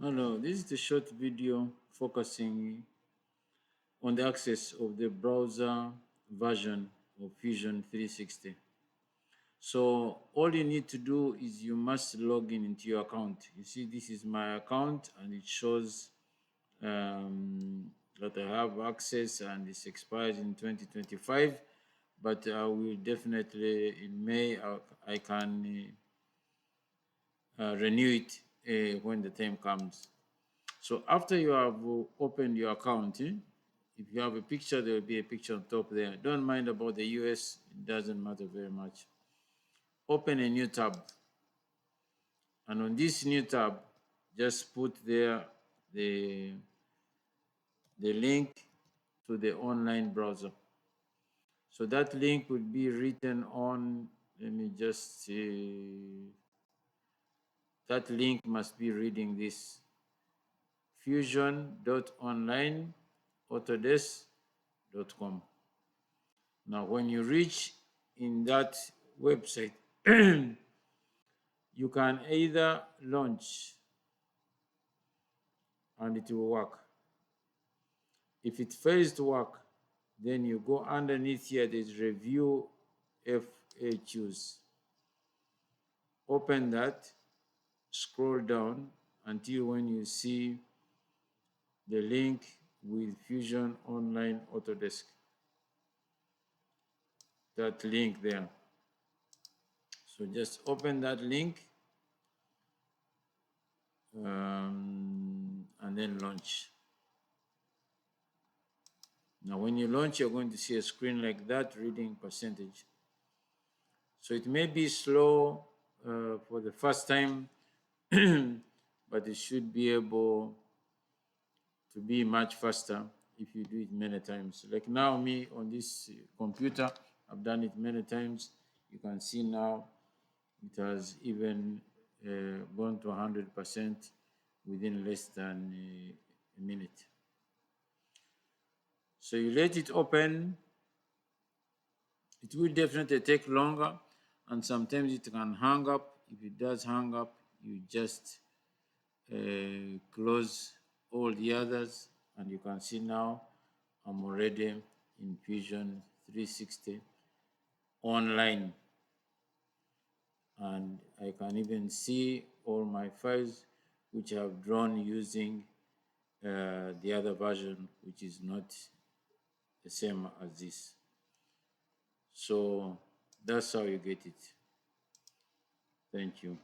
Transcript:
Hello, this is the short video focusing on the access of the browser version of Fusion 360. So all you need to do is you must log in into your account. You see, this is my account and it shows that I have access and it expires in 2025. But I will definitely in May, I can renew it when the time comes. So after you have opened your account, if you have a picture, there will be a picture on top there. Don't mind about the US, it doesn't matter very much. Open a new tab. And on this new tab, just put there the link to the online browser. So that link will be written on, let me just see, that link must be reading this fusion.online autodesk.com. Now, when you reach in that website, you can either launch and it will work. If it fails to work, then you go underneath here, there's review FAQs. Open that, scroll down until when you see the link with Fusion Online Autodesk. That link there. So just open that link and then launch. Now, when you launch, you're going to see a screen like that reading percentage. So it may be slow for the first time, but it should be able to be much faster if you do it many times. Like now, me on this computer, I've done it many times. You can see now it has even gone to 100% within less than a minute. So you let it open. It will definitely take longer, and sometimes it can hang up. If it does hang up, you just close all the others, and you can see now I'm already in Fusion 360 online, and I can even see all my files which I have drawn using the other version, which is not the same as this. So that's how you get it. Thank you.